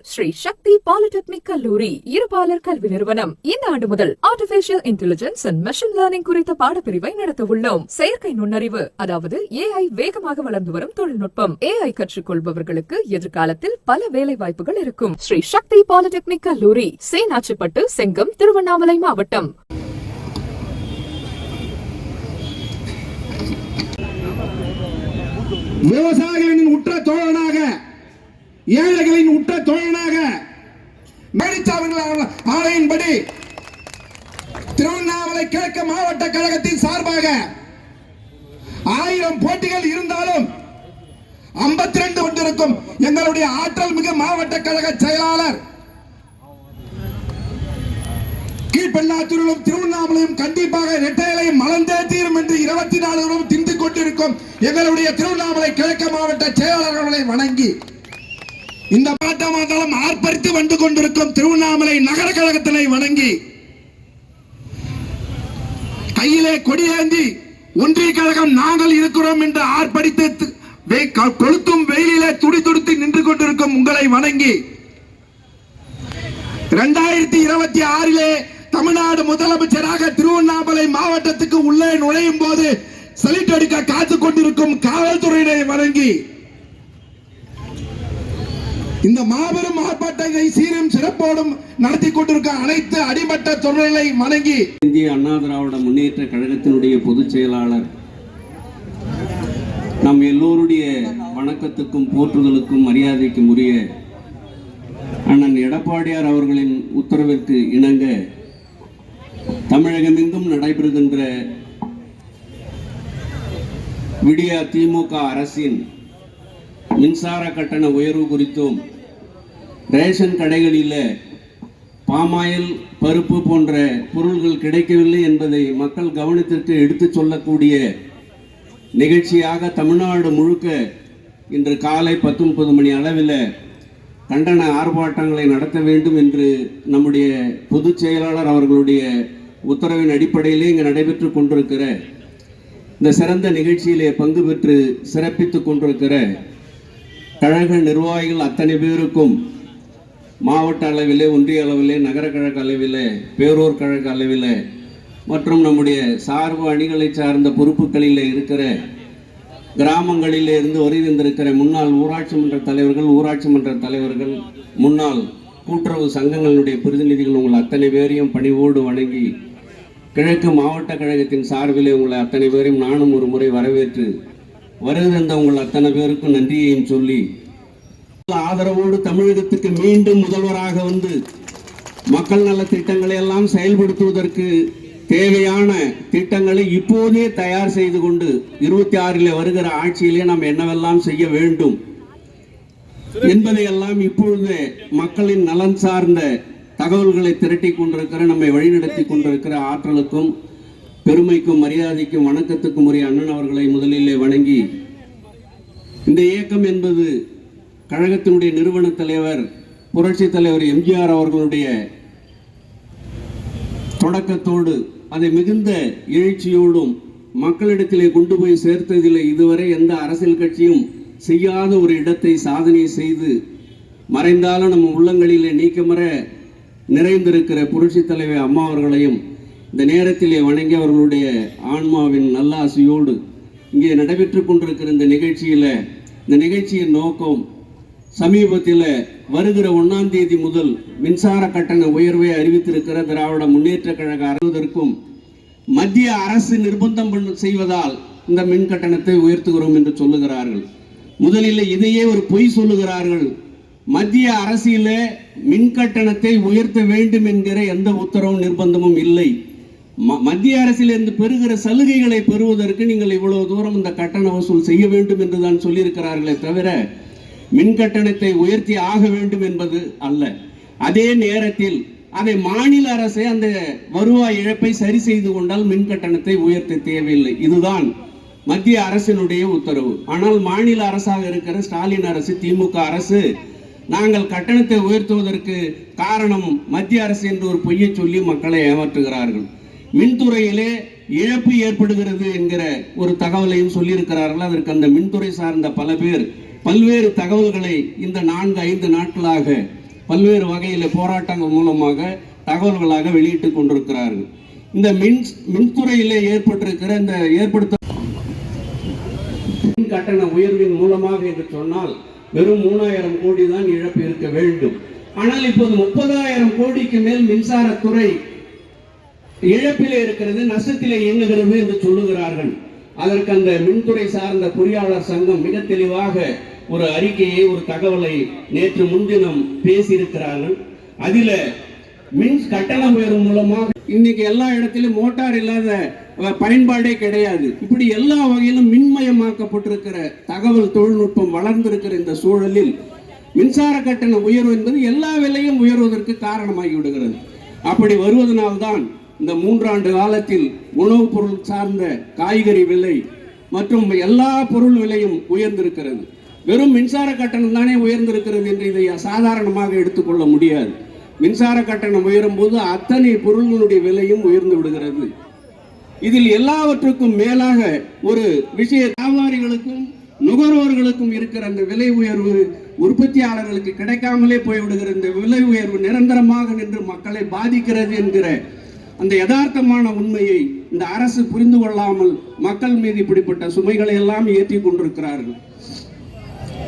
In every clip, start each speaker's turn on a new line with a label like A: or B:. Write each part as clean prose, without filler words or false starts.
A: ஸ்ரீ சக்தி polytechnic கல்லூரி இருபாலர் கல்வி நிறுவனம் இந்த ஆண்டு முதல் artificial intelligence and machine learning குறித்த பாடப்பிரிவை நடத்த உள்ளோம். செயற்கை நுண்ணறிவு அதாவது AI வேகமாக வளர்ந்து வரும் தொழில்நுட்பம். AI கற்றுக்கொள்பவர்களுக்கு எதிர்காலத்தில் பல வேலை வாய்ப்புகள் இருக்கும். ஸ்ரீ சக்தி பாலிடெக்னிக் கல்லூரி, சேனாச்சிப்பட்டு, செங்கம், திருவண்ணாமலை மாவட்டம்.
B: விவசாயிகளின் உற்ற தோழனாக, ஏழைகளின் உற்ற தோழனாக மேடிச்சாவின் ஆணையின்படி திருவண்ணாமலை கிழக்கு மாவட்ட கழகத்தின் சார்பாக 1000 போட்டிகள் இருந்தாலும் 52 கொண்டிருக்கும் எங்களுடைய ஆற்றல் மிகு மாவட்ட கழக செயலாளர் கீழ்பெண்ணாத்தூரிலும் திருவண்ணாமலையும் கண்டிப்பாக இரட்டையிலையும் மலர்ந்தே தீரும் என்று 24 திந்து கொண்டிருக்கும் எங்களுடைய திருவண்ணாமலை கிழக்கு மாவட்ட செயலாளர்களை வணங்கி இந்த பாட்டமாதளம் ஆர்ப்பரித்து வந்து கொண்டிருக்கும் திருவண்ணாமலை நகர கழகத்தினை வணங்கி கையிலே கொடியேந்தி ஒன்றிய கழகம் நாங்கள் இருக்கிறோம் என்று ஆர்ப்பரித்து கொளுத்தும் வெயிலிலே துடி துடித்து நின்று கொண்டிருக்கும் உங்களை வணங்கி 2026 தமிழ்நாடு முதலமைச்சராக திருவண்ணாமலை மாவட்டத்துக்கு உள்ளே நுழையும் போது சலிட் அடிக்க காத்துக் கொண்டிருக்கும் காவல்துறையினை வணங்கி இந்த மாபெரும் ஆர்ப்பாட்டத்தை சீரும் சிறப்போடும் நடத்தி கொண்டிருக்க அனைத்து அடிமட்ட தொழில்களை வணங்கி
C: இந்திய அண்ணா திராவிட முன்னேற்ற கழகத்தினுடைய பொதுச் செயலாளர் நம் எல்லோருடைய வணக்கத்துக்கும் போற்றுதலுக்கும் மரியாதைக்கும் உரிய அண்ணன் எடப்பாடியார் அவர்களின் உத்தரவிற்கு இணங்க தமிழகமெங்கும் நடைபெறுகின்ற விடியா திமுக அரசின் மின்சார கட்டண உயர்வு குறித்தும் ரேஷன் கடைகளில் பாமாயில் பருப்பு போன்ற பொருள்கள் கிடைக்கவில்லை என்பதை மக்கள் கவனத்திற்கு எடுத்து சொல்லக்கூடிய நிகழ்ச்சியாக தமிழ்நாடு முழுக்க இன்று காலை 10:30 மணி அளவில் கண்டன ஆர்ப்பாட்டங்களை நடத்த வேண்டும் என்று நம்முடைய பொதுச் செயலாளர் அவர்களுடைய உத்தரவின் அடிப்படையிலே இங்கு நடைபெற்று கொண்டிருக்கிற இந்த சிறந்த நிகழ்ச்சியிலே பங்கு பெற்று சிறப்பித்துக் கொண்டிருக்கிற கழக நிர்வாகிகள் அத்தனை பேருக்கும் மாவட்ட அளவிலே, ஒன்றிய அளவிலே, நகர கழக அளவிலே, பேரூர் கழக அளவிலே மற்றும் நம்முடைய சார்பு அணிகளை சார்ந்த பொறுப்புகளில் இருக்கிற கிராமங்களிலே இருந்து வருகின்றிருக்கிற முன்னாள் ஊராட்சி மன்ற தலைவர்கள், ஊராட்சி மன்ற தலைவர்கள், முன்னாள் கூட்டுறவு சங்கங்களுடைய பிரதிநிதிகள் உங்கள் அத்தனை பேரையும் பணிவோடு வணங்கி கிழக்கு மாவட்ட கழகத்தின் சார்பிலே உங்களை அத்தனை பேரையும் நானும் ஒரு முறை வரவேற்று வருகின்ற உங்கள் அத்தனை பேருக்கும் நன்றியையும் சொல்லி ஆதரவோடு தமிழகத்துக்கு மீண்டும் முதல்வராக வந்து மக்கள் நல திட்டங்களை எல்லாம் செயல்படுத்துவதற்கு தேவையான திட்டங்களை இப்போதே தயார் செய்து கொண்டு 26 வருகிற ஆட்சியிலே நாம் என்னவெல்லாம் செய்ய வேண்டும் என்பதையெல்லாம் இப்பொழுது மக்களின் நலன் சார்ந்த தகவல்களை திரட்டி கொண்டிருக்கிற, நம்மை வழிநடத்தி கொண்டிருக்கிற ஆற்றலுக்கும் பெருமைக்கும் மரியாதைக்கும் வணக்கத்துக்கும் உரிய அண்ணன் அவர்களை முதலிலே வணங்கி, இந்த இயக்கம் என்பது கழகத்தினுடைய நிறுவன தலைவர் புரட்சி தலைவர் எம்ஜிஆர் அவர்களுடைய தொடக்கத்தோடு அதை மிகுந்த எழுச்சியோடும் மக்களிடத்திலே கொண்டு போய் சேர்த்ததில் இதுவரை எந்த அரசியல் கட்சியும் செய்யாத ஒரு இடத்தை சாதனை செய்து மறைந்தாலும் நம்ம உள்ளங்களிலே நீக்கமற நிறைந்திருக்கிற புரட்சி தலைவர் அம்மா அவர்களையும் இந்த நேரத்திலே வணங்கி அவர்களுடைய ஆன்மாவின் நல்லாசியோடு இங்கே நடைபெற்று கொண்டிருக்கிற இந்த நிகழ்ச்சியின் நோக்கம் சமீபத்தில் வருகிற 1ஆம் தேதி முதல் மின்சார கட்டண உயர்வை அறிவித்திருக்கிற திராவிட முன்னேற்ற கழக அரசுவதற்கும் மத்திய அரசு நிர்பந்தம் செய்வதால் இந்த மின் கட்டணத்தை உயர்த்துகிறோம் என்று சொல்லுகிறார்கள். முதலில் இதையே ஒரு பொய் சொல்லுகிறார்கள். மத்திய அரசியல மின் கட்டணத்தை உயர்த்த வேண்டும் என்கிற எந்த உத்தரவும் நிர்பந்தமும் இல்லை. மத்திய அரசிலிருந்து பெறுகிற சலுகைகளை பெறுவதற்கு நீங்கள் இவ்வளவு தூரம் இந்த கட்டண வசூல் செய்ய வேண்டும் என்று தான் சொல்லியிருக்கிறார்களே தவிர மின் கட்டணத்தை உயர்த்தி ஆக வேண்டும் என்பது அல்ல. அதே நேரத்தில் அதை மாநில அரசே அந்த வருவாய் இழப்பை சரி செய்து கொண்டால் மின் கட்டணத்தை உயர்த்த தேவையில்லை. இதுதான் மத்திய அரசினுடைய உத்தரவு. ஆனால் மாநில அரசாக இருக்கிற ஸ்டாலின் அரசு, திமுக அரசு, நாங்கள் கட்டணத்தை உயர்த்துவதற்கு காரணம் மத்திய அரசு என்று ஒரு பொய்யை சொல்லி மக்களை ஏமாற்றுகிறார்கள். மின்துறையிலே இழப்பு ஏற்படுகிறது என்கிற ஒரு தகவலையும் சொல்லியிருக்கிறார்கள். அதற்கு அந்த மின்துறை சார்ந்த பல பேர் பல்வேறு தகவல்களை இந்த 4-5 நாட்களாக பல்வேறு வகையில் போராட்டங்கள் மூலமாக தகவல்களாக வெளியிட்டுக் கொண்டிருக்கிறார்கள். இந்த மின்துறையிலே ஏற்பட்டிருக்கிற இந்த மின் கட்டண உயர்வின் மூலமாக என்று சொன்னால் வெறும் 3000 கோடி தான் இழப்பு இருக்க வேண்டும். ஆனால் இப்போது 30,000 கோடிக்கு மேல் மின்சாரத்துறை இழப்பிலே இருக்கிறது, நஷ்டத்திலே இயங்குகிறது என்று சொல்லுகிறார்கள். அதற்கு அந்த மின்துறை சார்ந்த பொறியாளர் சங்கம் மிக தெளிவாக ஒரு அறிக்கையை, ஒரு தகவலை நேற்று முன்தினம் பேசியிருக்கிறார்கள். அதில மின் கட்டண உயர்வு மூலமாக இன்னைக்கு எல்லா இடத்திலும் மோட்டார் இல்லாத பயன்பாடே கிடையாது. இப்படி எல்லா வகையிலும் மின்மயமாக்கப்பட்டிருக்கிற தகவல் தொழில்நுட்பம் வளர்ந்திருக்கிற இந்த சூழலில் மின்சார கட்டண உயர்வு என்பது எல்லா விலையும் உயர்வதற்கு காரணமாகி விடுகிறது. அப்படி வருவதனால்தான் இந்த 3 ஆண்டு காலத்தில் உணவுப் பொருள் சார்ந்த காய்கறி விலை மற்றும் எல்லா பொருள் விலையும் உயர்ந்திருக்கிறது. வெறும் மின்சார கட்டணம் தானே உயர்ந்திருக்கிறது என்று இதை சாதாரணமாக எடுத்துக்கொள்ள முடியாது. மின்சார கட்டணம் உயரும் போது அத்தனை பொருள்களுடைய விலையும் உயர்ந்து விடுகிறது. இதில் எல்லாவற்றுக்கும் மேலாக ஒரு விஷய வியாபாரிகளுக்கும் நுகர்வோர்களுக்கும் இருக்கிற அந்த விலை உயர்வு உற்பத்தியாளர்களுக்கு கிடைக்காமலே போய்விடுகிற இந்த விலை உயர்வு நிரந்தரமாக நின்று மக்களை பாதிக்கிறது என்கிற அந்த யதார்த்தமான உண்மையை இந்த அரசு புரிந்து கொள்ளாமல் மக்கள் மீது இப்படிப்பட்ட சுமைகளை எல்லாம் ஏற்றி கொண்டிருக்கிறார்கள்.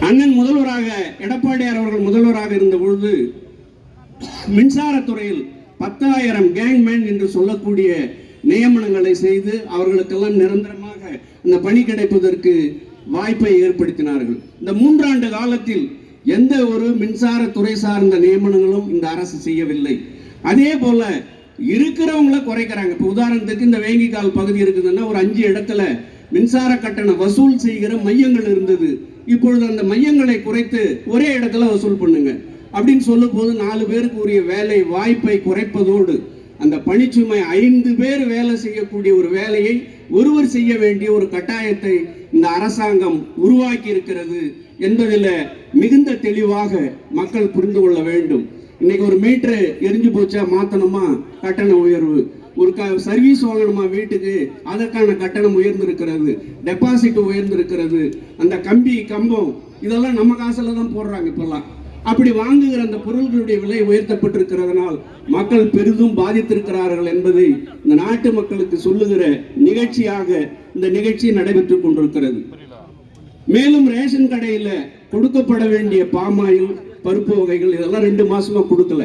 C: அண்ணன் முதல்வராக எடப்பாடியார் அவர்கள் முதல்வராக இருந்த பொழுது மின்சாரத்துறையில் 10,000 கேங்மேன் என்று சொல்லக்கூடிய நியமனங்களை செய்து அவர்களுக்கெல்லாம் நிரந்தரமாக இந்த பணி கிடைப்பதற்கு வாய்ப்பை ஏற்படுத்தினார்கள். இந்த 3 ஆண்டு காலத்தில் எந்த ஒரு மின்சாரத்துறை சார்ந்த நியமனங்களும் இந்த அரசு செய்யவில்லை. அதே போல இருக்கிறவங்கள குறைக்கிறாங்க. இப்போ உதாரணத்துக்கு இந்த வேங்கிக்கால் பகுதி இருக்குதுன்னா ஒரு 5 இடத்துல மின்சார கட்டண வசூல் செய்கிற மையங்கள் இருந்தது. இப்பொழுது அந்த மையங்களை குறைத்து ஒரே இடத்துல வசூல் பண்ணுங்க அப்படின்னு சொல்லும் போது 4 பேருக்கு உரிய வேலை வாய்ப்பை குறைப்பதோடு அந்த பணிச்சுமை 5 பேர் வேலை செய்யக்கூடிய ஒரு வேலையை ஒருவர் செய்ய வேண்டிய ஒரு கட்டாயத்தை இந்த அரசாங்கம் உருவாக்கி இருக்கிறது என்பதில் மிகுந்த தெளிவாக மக்கள் புரிந்து கொள்ள வேண்டும். இன்னைக்கு ஒரு மீட்டரு எரிஞ்சு போச்சா மாத்தணுமா கட்டண உயர்வு, ஒரு சர்வீஸ் வாங்கணுமா வீட்டுக்கு அதற்கான கட்டணம் உயர்ந்திருக்கிறது, டெபாசிட் உயர்ந்திருக்கிறது, அந்த கம்பி கம்பம் இதெல்லாம் நம்ம காசுல தான் போடுறாங்க இப்பெல்லாம். அப்படி வாங்குகிற அந்த பொருள்களுடைய விலை உயர்த்தப்பட்டிருக்கிறதுனால் மக்கள் பெரிதும் பாதித்திருக்கிறார்கள் என்பதை இந்த நாட்டு மக்களுக்கு சொல்லுகிற நிகழ்ச்சியாக இந்த நிகழ்ச்சி நடைபெற்றுக் கொண்டிருக்கிறது. மேலும் ரேஷன் கடையில கொடுக்கப்பட வேண்டிய பாமாயில் பருப்பு வகைகள் இதெல்லாம் 2 மாசமா கொடுக்கல.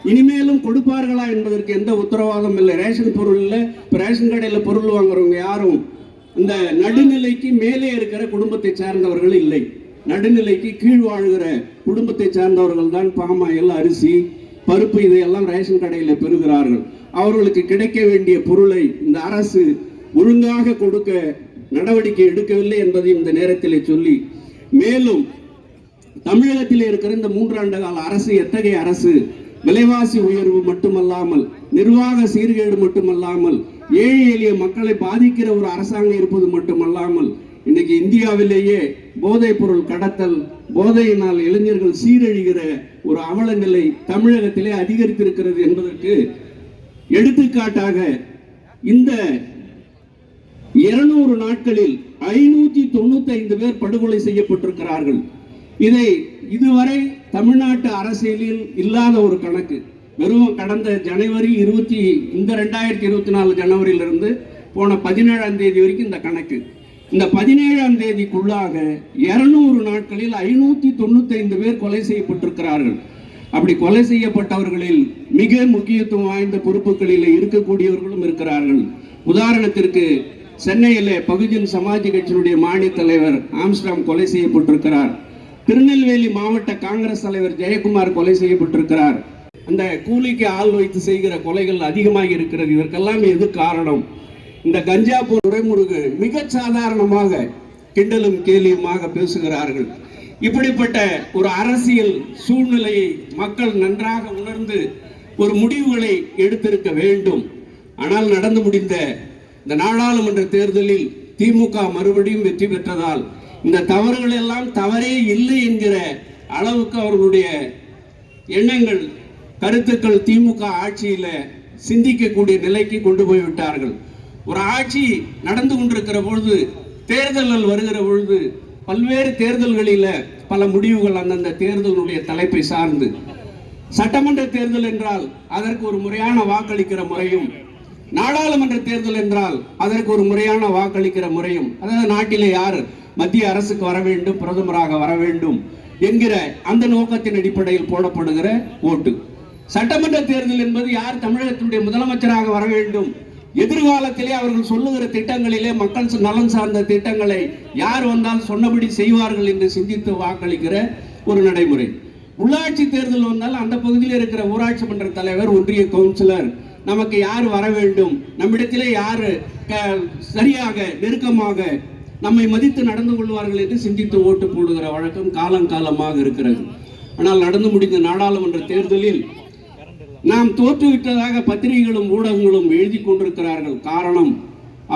C: இனிமேலும் கொடுப்பார்களா என்பதற்கு எந்த உத்தரவாதம் இல்லை. ரேஷன் பொருள் இல்லை. இப்போ ரேஷன் கடையில் பொருள் வாங்குறவங்க யாரும் இந்த நடுநிலைக்கு மேலே இருக்கிற குடும்பத்தை சார்ந்தவர்கள் இல்லை. நடுநிலைக்கு கீழ் வாழ்கிற குடும்பத்தை சார்ந்தவர்கள் தான் பாமாயில், அரிசி, பருப்பு இதையெல்லாம் ரேஷன் கடையில் பெறுகிறார்கள். அவர்களுக்கு கிடைக்க வேண்டிய பொருளை இந்த அரசு ஒழுங்காக கொடுக்க நடவடிக்கை எடுக்கவில்லை என்பதை இந்த நேரத்தில் சொல்லி, மேலும் தமிழகத்தில் இருக்கிற இந்த 3 ஆண்டு கால அரசு எத்தகைய அரசு, விலைவாசி உயர்வு மட்டுமல்லாமல் நிர்வாக சீர்கேடு மட்டுமல்லாமல் ஏழை எளிய மக்களை பாதிக்கிற ஒரு அரசாங்கம் இருப்பது மட்டுமல்லாமல் இன்னைக்கு இந்தியாவிலேயே போதைப் பொருள் கடத்தல், போதையினால் இளைஞர்கள் சீரழிகிற ஒரு அவல நிலை தமிழகத்திலே அதிகரித்திருக்கிறது என்பதற்கு எடுத்துக்காட்டாக இந்த 200 நாட்களில் 595 பேர் படுகொலை செய்யப்பட்டிருக்கிறார்கள். இதை இதுவரை தமிழ்நாட்டு அரசியலில் இல்லாத ஒரு கணக்கு. வெறும் கடந்த ஜனவரி 2024 ஜனவரியிலிருந்து போன 17ஆம் தேதி வரைக்கும் இந்த கணக்கு. இந்த 17ஆம் தேதிக்குள்ளாக 200 நாட்களில் 595 பேர் கொலை செய்யப்பட்டிருக்கிறார்கள். அப்படி கொலை செய்யப்பட்டவர்களில் மிக முக்கியத்துவம் வாய்ந்த பொறுப்புகளில் இருக்கக்கூடியவர்களும் இருக்கிறார்கள். உதாரணத்திற்கு சென்னையில் பகுஜன் சமாஜ் கட்சியினுடைய மாநில தலைவர் ஆம்ஸ்டாம் கொலை செய்யப்பட்டிருக்கிறார். திருநெல்வேலி மாவட்ட காங்கிரஸ் தலைவர் ஜெயக்குமார் கொலை செய்யப்பட்டிருக்கிறார். அந்த கூலிக்கு ஆள் வைத்து செய்கிற கொலைகள் அதிகமாக இருக்கிறது. இதற்கெல்லாம் எது காரணம்? இந்த கஞ்சா துரைமுருகு மிக சாதாரணமாக கிண்டலும் கேலியுமாக பேசுகிறார்கள். இப்படிப்பட்ட ஒரு அரசியல் சூழ்நிலையை மக்கள் நன்றாக உணர்ந்து ஒரு முடிவுகளை எடுத்திருக்க வேண்டும். ஆனால் நடந்து முடிந்த இந்த நாடாளுமன்ற தேர்தலில் திமுக மறுபடியும் வெற்றி பெற்றதால் இந்த தவறுகள் எல்லாம் தவறே இல்லை என்கிற அளவுக்கு அவர்களுடைய எண்ணங்கள், கருத்துக்கள் திமுக ஆட்சியில சிந்திக்கக்கூடிய நிலைக்கு கொண்டு போய்விட்டார்கள். ஒரு ஆட்சி நடந்து கொண்டிருக்கிற பொழுது, தேர்தல்கள் வருகிற பொழுது பல்வேறு தேர்தல்களில பல முடிவுகள் அந்தந்த தேர்தலுடைய தலைப்பை சார்ந்து சட்டமன்ற தேர்தல் என்றால் அதற்கு ஒரு முறையான வாக்களிக்கிற முறையும், நாடாளுமன்ற தேர்தல் என்றால் அதற்கு ஒரு முறையான வாக்களிக்கிற முறையும், அதாவது நாட்டிலே யார் மத்திய அரசுக்கு வர வேண்டும், பிரதமராக வர வேண்டும் என்கிற அந்த நோக்கத்தின் அடிப்படையில் போடப்படுகிற ஓட்டு. சட்டமன்ற தேர்தல் என்பது யார் தமிழகத்தினுடைய முதலமைச்சராக வர வேண்டும், எதிர்காலத்திலே அவர்கள் சொல்லுகிற திட்டங்களிலே மக்கள் நலன் சார்ந்த திட்டங்களை யார் வந்தால் சொன்னபடி செய்வார்கள் என்று சிந்தித்து வாக்களிக்கிற ஒரு நடைமுறை. உள்ளாட்சி தேர்தல் வந்தால் அந்த பகுதியில் இருக்கிற ஊராட்சி மன்ற தலைவர், ஒன்றிய கவுன்சிலர், நமக்கு யார் வர வேண்டும், நம்மிடத்திலே யார் சரியாக நெருக்கமாக நம்மை மதித்து நடந்து கொள்வார்கள் என்று சிந்தித்து ஓட்டு போடுகிற வழக்கம் காலங்காலமாக இருக்கிறது. ஆனால் நடந்து முடிந்த நாடாளுமன்ற தேர்தலில் நாம் தோற்றுவிட்டதாக பத்திரிகைகளும் ஊடகங்களும் எழுதி கொண்டிருக்கிறார்கள். காரணம்,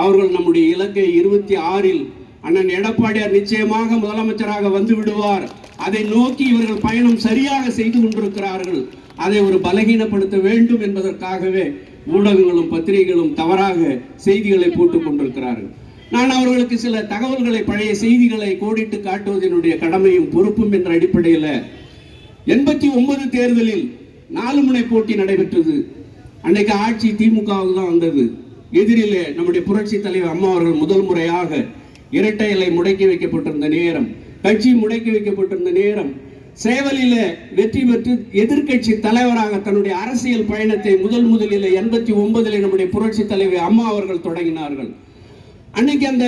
C: அவர்கள் நம்முடைய இலக்கை 26இல் அண்ணன் எடப்பாடியார் நிச்சயமாக முதலமைச்சராக வந்து விடுவார், அதை நோக்கி இவர்கள் பயணம் சரியாக செய்து கொண்டிருக்கிறார்கள், அதை ஒரு பலகீனப்படுத்த வேண்டும் என்பதற்காகவே ஊடகங்களும் பத்திரிகைகளும் தவறாக செய்திகளை போட்டுக் கொண்டிருக்கிறார்கள். நான் அவர்களுக்கு சில தகவல்களை, பழைய செய்திகளை கோடிட்டு காட்டுவதனுடைய கடமையும் பொறுப்பும் என்ற அடிப்படையில் 89 தேர்தலில் 4 முனை போட்டி நடைபெற்றது. அன்றைக்கு ஆட்சி திமுகவுக்கு தான் வந்தது. எதிரிலே நம்முடைய புரட்சி தலைவர் அம்மா அவர்கள் முதல் முறையாக இரட்டை இலை முடக்கி வைக்கப்பட்டிருந்த நேரம், கட்சி முடக்கி வைக்கப்பட்டிருந்த நேரம், சேவலில வெற்றி பெற்று எதிர்கட்சி தலைவராக தன்னுடைய அரசியல் பயணத்தை முதலில் 89 நம்முடைய புரட்சி தலைவர் அம்மா அவர்கள் தொடங்கினார்கள். அன்னைக்கு அந்த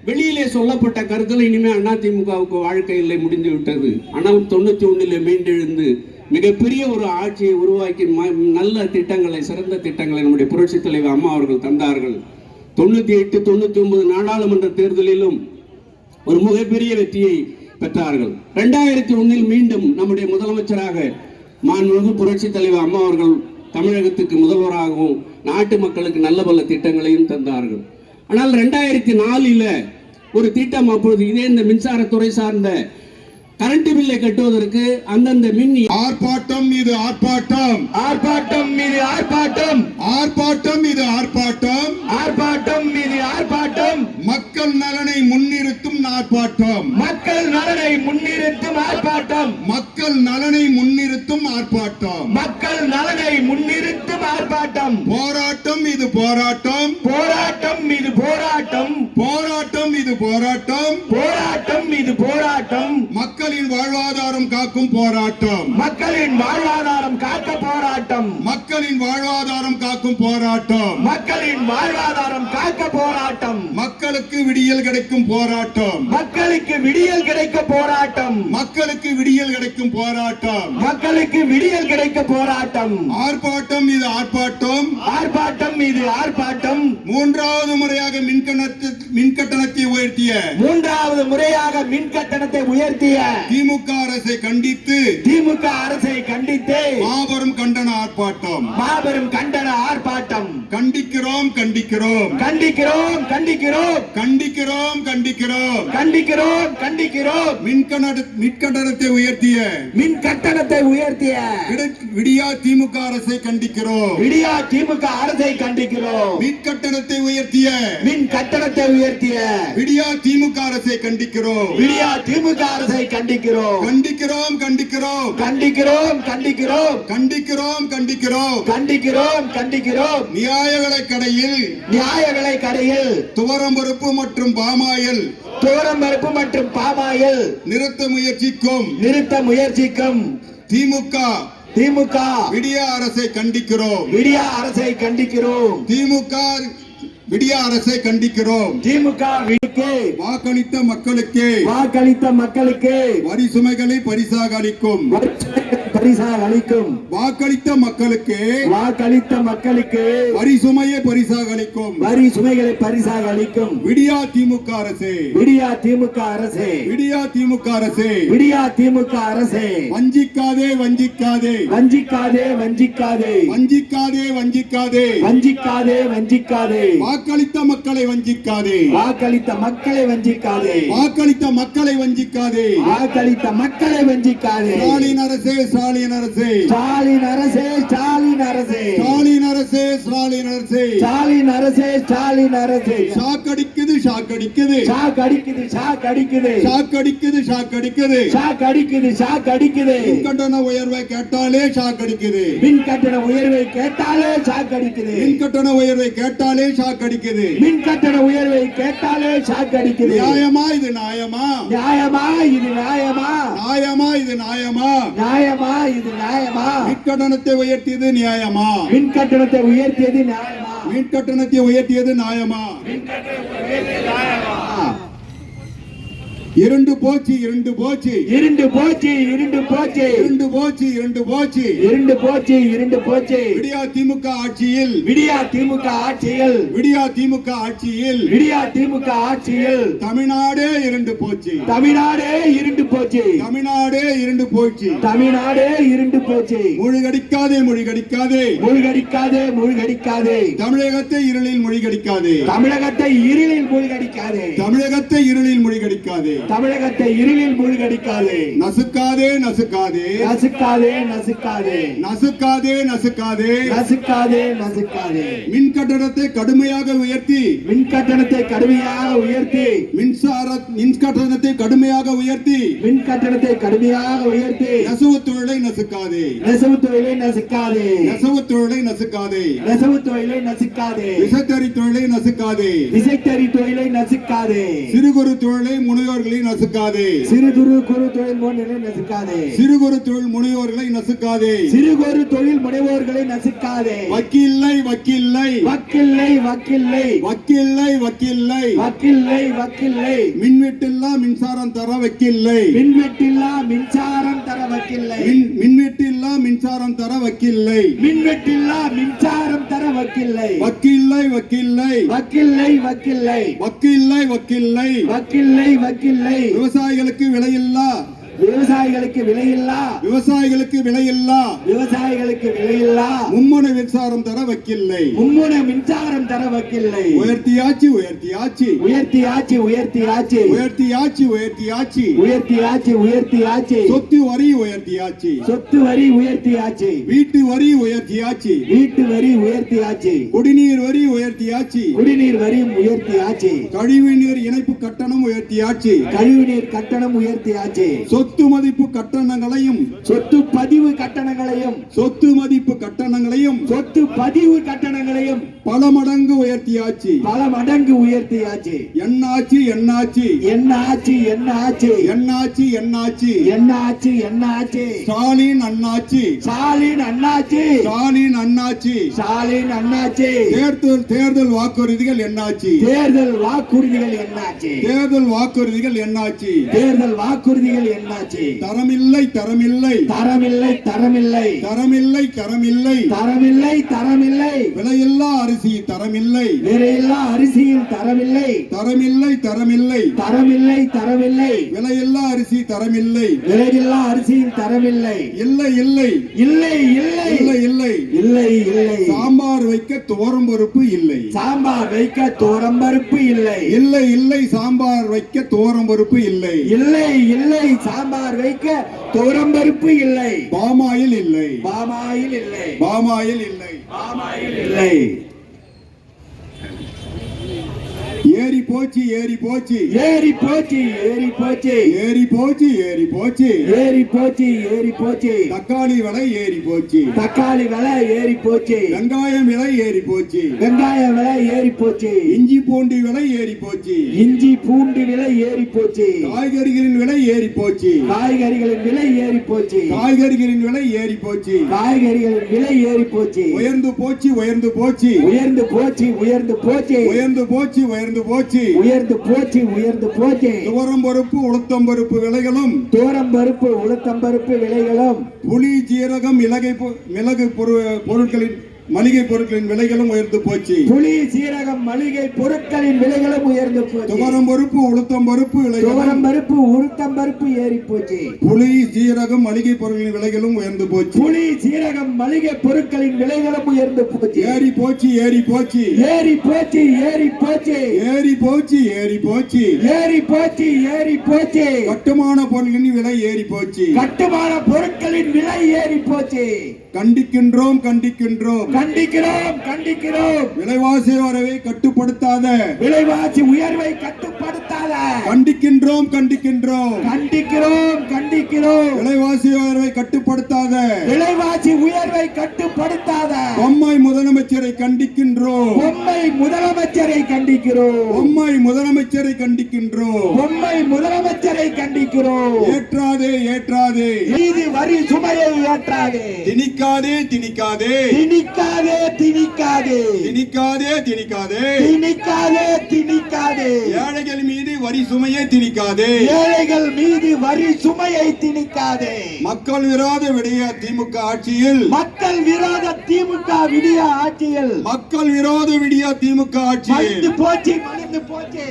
C: வெளியிலே சொல்லப்பட்ட கருத்தில் இனிமே அதிமுகவுக்கு வாழ்க்கை இல்லை, முடிந்து விட்டது. ஆனால் 91 மீண்டெழுந்து மிகப்பெரிய ஒரு ஆட்சியை உருவாக்கி நல்ல திட்டங்களை, சிறந்த திட்டங்களை நம்முடைய புரட்சி தலைவர் அம்மா அவர்கள் தந்தார்கள். 98, 99 நாடாளுமன்ற தேர்தலிலும் ஒரு மிகப்பெரிய வெற்றியை பெற்றார்கள். 2001 மீண்டும் நம்முடைய முதலமைச்சராக மாண்புமிகு புரட்சி தலைவர் அம்மா அவர்கள் தமிழகத்துக்கு முதல்வராகவும் நாட்டு மக்களுக்கு நல்ல பல திட்டங்களையும் தந்தார்கள். ஆனால் 2004 ஒரு திட்டம், அப்பொழுது இதே இந்த மின்சாரத்துறை சார்ந்த கரண்ட் பில்லை கட்டுவதற்கு அந்தந்த மின்
B: ஆர்ப்பாட்டம் இது ஆர்ப்பாட்டம்,
D: ஆர்ப்பாட்டம் மீது ஆர்ப்பாட்டம்,
B: ஆர்ப்பாட்டம் இது ஆர்ப்பாட்டம்,
D: ஆர்ப்பாட்டம் மீது ஆர்ப்பாட்டம்,
B: மக்கள் நலனை முன்னிறுத்தும் ஆர்ப்பாட்டம்,
D: மக்கள் நலனை முன்னிறுத்தும் ஆர்ப்பாட்டம்,
B: மக்கள் நலனை முன்னிறுத்தும் ஆர்ப்பாட்டம்,
D: மக்கள் நலனை முன்னிறுத்தும் ஆர்ப்பாட்டம்,
B: போராட்டம் இது போராட்டம்,
D: போராட்டம் மீது போராட்டம்,
B: போராட்டம் இது போராட்டம்,
D: போராட்டம் மீது போராட்டம்,
B: மக்களின் வாழ்வாதாரம் காக்கும் போராட்டம்,
D: மக்களின் வாழ்வாதாரம் காக்க போராட்டம்,
B: மக்களின் வாழ்வாதாரம் காக்கும் போராட்டம்,
D: மக்களின் வாழ்வாதாரம் காக்க போராட்டம்,
B: மக்களுக்கு விடியல் கிடைக்கும் போராட்டம்,
D: மக்களுக்கு விடியல் கிடைக்க போராட்டம்,
B: மக்களுக்கு விடியல் கிடைக்கும் போராட்டம்,
D: மக்களுக்கு விடியல் கிடைக்க போராட்டம்,
B: ஆர்ப்பாட்டம் இது ஆர்ப்பாட்டம்,
D: ஆர்ப்பாட்டம் மீது ஆர்ப்பாட்டம்,
B: 3வது முறையாக மின்கட்டணத்தை உயர்த்திய
D: 3வது முறையாக மின் கட்டணத்தை உயர்த்திய
B: திமுக அரசை கண்டித்து
D: திமுக அரசை கண்டித்து
B: மாபெரும் கண்டன ஆர்ப்பாட்டம்,
D: மாபெரும் கண்டன ஆர்ப்பாட்டம்,
B: கண்டிக்கிறோம் கண்டிக்கிறோம்
D: கண்டிக்கிறோம் கண்டிக்கிறோம்
B: கண்டிக்கிறோம் கண்டிக்கிறோம்
D: கண்டிக்கிறோம் கண்டிக்கிறோம்
B: மின்கட்டணத்தை உயர்த்திய
D: மின் கட்டணத்தை உயர்த்திய
B: விடியா திமுக அரசை கண்டிக்கிறோம்,
D: விடியா திமுக அரசை கண்டிக்கிறோம்,
B: மின்கட்டணத்தை உயர்த்திய
D: மின் கட்டணத்தை உயர்த்திய
B: விடியா திமுக அரசை கண்டிக்கிறோம்,
D: விடியா திமுக அரசை கண்டிக்கிறோம்,
B: கண்டிக்கிறோம் கண்டிக்கிறோம்
D: கண்டிக்கிறோம் கண்டிக்கிறோம்
B: கண்டிக்கிறோம் கண்டிக்கிறோம்
D: கண்டிக்கிறோம் கண்டிக்கிறோம்
B: நியாய விலை கடையில்
D: நியாய விலை கடையில்
B: துவரம் பருப்பு மற்றும் பாமாயில்
D: துவரம் பருப்பு மற்றும் பாமாயில்
B: நிறுத்த முயற்சிக்கும்
D: திமுக
B: விடியா அரசை கண்டிக்கிறோம்,
D: விடியா அரசை கண்டிக்கிறோம்,
B: திமுக விடியா அரசை கண்டிக்கிறோம்,
D: திமுக
B: வாக்களித்த மக்களுக்கு வரி சுமைகளை பரிசாக அளிக்கும், வாக்களித்த மக்களுக்கு வரி சுமையை பரிசாக அளிக்கும்,
D: வரி சுமைகளை பரிசாக அளிக்கும்
B: விடியா திமுக அரசே,
D: விடியா திமுக அரசே,
B: விடியா திமுக அரசே,
D: விடியா திமுக அரசே,
B: வஞ்சிக்காதே வஞ்சிக்காதே
D: வஞ்சிக்காதே வஞ்சிக்காதே
B: வஞ்சிக்காதே வஞ்சிக்காதே
D: வஞ்சிக்காதே வஞ்சிக்காதே,
B: வாக்களித்த மக்களை வஞ்சிக்காதே,
D: வாக்களித்த மக்களை வஞ்சிக்காதே,
B: வாக்களித்த மக்களை வஞ்சிக்காதே,
D: வாக்களித்த மக்களை வஞ்சிக்காதே,
B: ஸ்டாலின் அரசே, ஸ்டாலின் அரசே,
D: ஸ்டாலின் அரசே ஸ்டாலின் அரசே
B: ஸ்டாலின் அரசே ஸ்டாலின் அரசே
D: ஸ்டாலின் அரசே ஸ்டாலின் அரசே
B: ஷாக்கடிக்குது ஷாக்கடிக்குது
D: ஷாக் அடிக்குது ஷாக் அடிக்குது
B: ஷாக்கடிக்குது ஷாக்கடிக்குது
D: ஷாக் அடிக்குது ஷாக் அடிக்குது
B: மின் கட்டண உயர்வை கேட்டாலே ஷாக்கடிக்குது
D: மின் கட்டண உயர்வை கேட்டாலே ஷாக் அடிக்குது
B: மின் கட்டண உயர்வை கேட்டாலே ஷாக்கடிக்குது
D: மின் கட்டண உயர்வை கேட்டாலே ஷாக் அடிக்குது
B: நியாயமா இது நியாயமா
D: நியாயமா இது நியாயமா
B: நியாயமா இது நியாயமா
D: நியாயமா இது நியாயமா
B: மின் கட்டணத்தை உயர்த்தியது நியாயமா
D: மின் கட்டணத்தை உயர்த்தியது நியாயமா
B: மின் கட்டணத்தை உயர்த்தியது நியாயமா இரண்டு போச்சு இரண்டு போச்சு
D: இருண்டு போச்சு இருண்டு போச்சு
B: இரண்டு போச்சு இரண்டு போச்சு
D: இருண்டு போச்சு இருண்டு போச்சு
B: விடியா திமுக ஆட்சியில்
D: விடியா திமுக ஆட்சியில்
B: விடியா திமுக ஆட்சியில்
D: விடியா திமுக ஆட்சியில்
B: தமிழ்நாடே இரண்டு போச்சு
D: தமிழ்நாடே இருண்டு போச்சு
B: தமிழ்நாடே இரண்டு போச்சு
D: தமிழ்நாடே இருண்டு போச்சு
B: மொழிகடிக்காதே மொழிகடிக்காதே
D: மூழ்கடிக்காதே மூழ்கடிக்காதே
B: தமிழகத்தை இருளில் மொழிகடிக்காதே
D: தமிழகத்தை இருளில் மூழ்கடிக்காதே
B: தமிழகத்தை இருளில் மொழிகடிக்காதே
D: தமிழகத்தை இருளில் மூழ்கடிக்காதே
B: நசுக்காதே நசுக்காதே
D: நசுக்காதே நசுக்காதே
B: நசுக்காதே நசுக்காதே
D: நசுக்காதே நசுக்காதே
B: மின் கட்டணத்தை கடுமையாக உயர்த்தி
D: மின் கட்டணத்தை கடுமையாக உயர்த்தி
B: மின் கட்டணத்தை கடுமையாக உயர்த்தி
D: மின் கட்டணத்தை கடுமையாக உயர்த்தி
B: நெசவு தொழிலை நசுக்காதே
D: நெசவு தொழிலை நசுக்காதே
B: நெசவு தொழிலை நசுக்காதே
D: நெசவு தொழிலை நசுக்காதே
B: விசைத்தறி தொழிலை நசுக்காதே
D: விசைத்தறி தொழிலை நசுக்காதே
B: சிறு குறு தொழிலை முனைவோர்களை நசுக்காதே
D: சிறு குறு தொழில் முனைவோர்களை நசுக்காதே
B: சிறு குறு தொழில் முனைவோர்களை நசுக்காதே
D: சிறு குறு தொழில் முனைவோர்களை நசுக்காதே
B: வக்கில்லை வக்கில்லை
D: வக்கில்லை வக்கில்லை
B: வக்கில்லை வக்கில்லை
D: வக்கில்லை வக்கில்லை
B: மின்வெட்டில்லா மின்சாரம் தர வக்கில்லை
D: மின்வெட்டில்லா மின்சாரம் தர வக்கில்லை
B: மின்வெட்டில்லா மின்சாரம் தர வக்கில்லை
D: மின்வெட்டில்லா மின்சாரம் தர வக்கில்லை
B: வக்கில்லை வக்கில்லை
D: வக்கில்லை வக்கில்லை
B: வக்கில்லை வக்கில்லை
D: வக்கில்லை வக்கில்லை
B: விவசாயிகளுக்கு விலையில்லா
D: விவசாயிகளுக்கு விலையில்லா
B: விவசாயிகளுக்கு விலையில்லா
D: விவசாயிகளுக்கு விலையில்லா
B: மும்முனை மின்சாரம் தர வக்கில்லை
D: மும்முனை மின்சாரம் தர வக்கில்லை
B: உயர்த்தியாச்சு உயர்த்தியாச்சு
D: உயர்த்தியாச்சு உயர்த்தியாச்சு
B: உயர்த்தியாச்சு உயர்த்தியாச்சு
D: உயர்த்தியாச்சு உயர்த்தியாச்சு
B: சொத்து வரி உயர்த்தியாச்சு
D: சொத்து வரி உயர்த்தியாச்சு
B: வீட்டு வரி உயர்த்தியாச்சு
D: வீட்டு வரி உயர்த்தியாச்சு
B: குடிநீர் வரி உயர்த்தியாச்சு
D: குடிநீர் வரி உயர்த்தியாச்சு
B: கழிவுநீர் இணைப்பு கட்டணம் உயர்த்தியாச்சு
D: கழிவுநீர் கட்டணம் உயர்த்தியாச்சு
B: சொத்து மதிப்பு கட்டணங்களையும்
D: சொத்து பதிவு கட்டணங்களையும்
B: சொத்து மதிப்பு கட்டணங்களையும்
D: சொத்து பதிவு கட்டணங்களையும்
B: பல மடங்கு உயர்த்தியாச்சு
D: பல மடங்கு உயர்த்தியாச்சு
B: என்னாச்சு என்னாச்சு
D: என்ன ஆச்சு என்ன ஆச்சு
B: என்னாச்சு என்னாச்சு
D: என்ன ஆச்சு என்ன ஆச்சு
B: ஸ்டாலின் அண்ணாச்சி
D: ஸ்டாலின் அண்ணாச்சி
B: ஸ்டாலின் அண்ணாச்சி
D: ஸ்டாலின் அண்ணாச்சி
B: தேர்தல் வாக்குறுதிகள் என்னாச்சு
D: தேர்தல் வாக்குறுதிகள் என்னாச்சு
B: தேர்தல் வாக்குறுதிகள் என்னாச்சு
D: தேர்தல் வாக்குறுதிகள் என்னாச்சு
B: தரமில்லை தரமில்லை
D: தரமில்லை தரமில்லை
B: தரமில்லை தரமில்லை
D: தரமில்லை தரமில்லை
B: விலையில்லா அரிசி தரமில்லை
D: விலையில்லா அரிசியில் தரமில்லை
B: தரமில்லை தரமில்லை
D: தரமில்லை தரமில்லை
B: விலையில்லா அரிசி தரமில்லை
D: விலையில்லா அரிசியில் தரமில்லை
B: இல்லை இல்லை
D: இல்லை இல்லை
B: இல்லை இல்லை
D: இல்லை இல்லை
B: சாம்பார் வைக்க துவரம் பருப்பு இல்லை
D: சாம்பார் வைக்க துவரம்பருப்பு இல்லை
B: இல்லை இல்லை சாம்பார் வைக்க துவரம் பருப்பு இல்லை
D: இல்லை இல்லை சாம்பார் வைக்க துவரம்பருப்பு இல்லை
B: பாமாயில் இல்லை
D: பாமாயில் இல்லை
B: பாமாயில் இல்லை
D: பாமாயில் இல்லை
B: ஏறி போச்சு ஏறி போச்சு
D: ஏறி போச்சு ஏறி போச்சு
B: ஏறி போச்சு ஏறி போச்சு
D: ஏறி போச்சு ஏறி போச்சு
B: தக்காளி விலை ஏறி போச்சு
D: தக்காளி விலை ஏறி போச்சு
B: வெங்காயம் விலை ஏறி போச்சு
D: வெங்காய விலை ஏறி போச்சு
B: இஞ்சி பூண்டு விலை ஏறி போச்சு
D: இஞ்சி பூண்டு விலை ஏறி போச்சு
B: காய்கறிகளின் விலை ஏறி போச்சு
D: காய்கறிகளின் விலை ஏறி போச்சு
B: காய்கறிகளின் விலை ஏறி போச்சு
D: காய்கறிகளின் விலை ஏறி போச்சு
B: உயர்ந்து போச்சு உயர்ந்து போச்சு
D: உயர்ந்து போச்சு உயர்ந்து போச்சு
B: உயர்ந்து போச்சு உயர்ந்து போச்சு
D: உயர்ந்து போச்சு உயர்ந்து போச்சு
B: துவரம் பருப்பு உளுத்தம் பருப்பு விலைகளும்
D: தோரம் பருப்பு உளுத்தம் பருப்பு விலைகளும்
B: புளி ஜீரகம் மிளகு பொருட்களின்
E: மளிகை பொருட்களின் விலைகளும் உயர்ந்து போச்சு.
D: புளி சீரகம் மளிகை பொருட்களின் விலைகளும் உயர்ந்து போச்சு.
E: துவரம் பருப்பு உளுத்தம் பருப்பு
D: துவரம் பருப்பு உளுத்தம் பருப்பு ஏறி போச்சு.
E: புளி சீரகம் மளிகை பொருட்களின் விலைகளும் உயர்ந்து போச்சு.
D: புளி சீரகம் மளிகை பொருட்களின் விலைகளும் உயர்ந்து போச்சு.
E: ஏறி போச்சு ஏறி போச்சு
D: ஏறி போச்சு ஏறி போச்சு
E: ஏறி போச்சு ஏறி போச்சு
D: ஏறி போச்சு ஏறி போச்சு.
E: கட்டுமான பொருட்களின் விலை ஏறி போச்சு.
D: கட்டுமான பொருட்களின் விலை ஏறி போச்சு.
E: கண்டிக்கின்றோம் கண்டிக்கின்றோம்
D: கண்டிக்கிறோம் கண்டிக்கிறோம்.
E: விலைவாசி உயர்வை கட்டுப்படுத்தாத
D: விலைவாசி உயர்வை கட்டுப்படுத்தாத.
E: கண்டிக்கின்றோம் கண்டிக்கின்றோம்
D: கண்டிக்கிறோம் கண்டிக்கிறோம்.
E: விலைவாசி உயர்வை கட்டுப்படுத்தாத
D: விலைவாசி உயர்வை கட்டுப்படுத்தாத.
E: பொம்மை முதலமைச்சரை கண்டிக்கின்றோம்.
D: பொம்மை முதலமைச்சரை கண்டிக்கிறோம்.
E: பொம்மை முதலமைச்சரை கண்டிக்கின்றோம்.
D: பொம்மை முதலமைச்சரை கண்டிக்கிறோம்.
E: ஏற்றாதே ஏற்றாதே
D: நீதி வரி சுமையை ஏற்றாதே.
E: திணிக்காதே திணிக்காதே
D: திணிக்காதே திணிக்காதே
E: திணிக்காதே திணிக்காதே
D: திணிக்காதே திணிக்காதே.
E: ஏழைகள் மீது வரி சுமையை திணிக்காதே.
D: ஏழைகள் மீது வரி சுமையை திணிக்காதே.
E: மக்கள் விரோத விடிய திமுக ஆட்சியில்
D: மக்கள் விரோத திமுக விடிய ஆட்சியில்
E: மக்கள் விரோத விடிய திமுக
D: மலிந்து
E: ஆட்சியில்
D: போச்சு மலிந்து போச்சு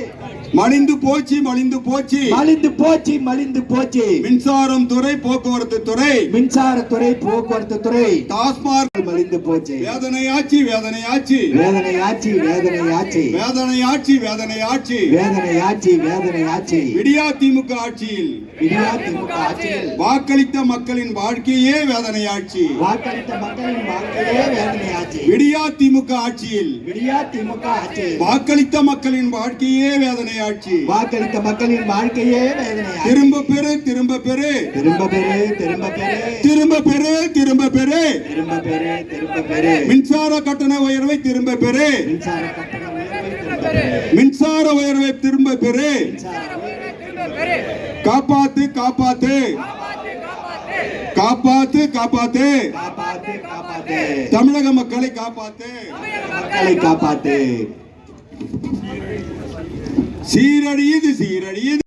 E: மலிந்து போச்சு மலிந்து போச்சு
D: மலிந்து போச்சு மலிந்து போச்சு.
E: மின்சாரம் துறை போக்குவரத்து துறை
D: மின்சாரத்துறை போக்குவரத்து துறை
E: டாஸ்மாக்
D: மலிந்து போச்சு.
E: வேதனையாச்சு வேதனையாச்சு
D: வேதனை ஆட்சி வேதனை ஆட்சி
E: வேதனையாச்சு வேதனையாச்சு
D: வேதனை ஆட்சி வேதனை ஆட்சி.
E: விடியா திமுக ஆட்சியில்
D: விடியா திமுக ஆட்சியில்
E: வாக்களித்த மக்களின் வாழ்க்கையே வேதனையாட்சி.
D: வாக்களித்த மக்களின் வாழ்க்கையே வேதனை ஆட்சி.
E: விடியா திமுக ஆட்சியில்
D: விடியா திமுக ஆட்சி.
E: வாக்களித்த மக்களின் வாழ்க்கையே வேதனையாட்சி.
D: வாக்களித்த மக்களின் வாழ்க்கையே வேதனை ஆட்சி.
E: திரும்ப பெறு திரும்ப பெறு
D: திரும்ப பெறு திரும்ப பெறு
E: திரும்ப பெறு திரும்ப பெறு
D: திரும்ப பெறு திரும்ப பெறு.
E: மின்சார கட்டண உயர்வை திரும்ப பெறு.
D: மின்சார கட்டண உயர்வை திரும்ப பெறு.
E: மின்சார உயர்வை திரும்ப பெறு.
D: மின்சார உயர்வை திரும்ப பெறு.
E: காப்பாத்து காப்பாத்து காப்பாத்து காப்பாத்து
D: காப்பாத்து காப்பாத்து.
E: தமிழக மக்களை காப்பாத்து.
D: மக்களை காப்பாத்து.
E: சீரழியுது சீரழியுது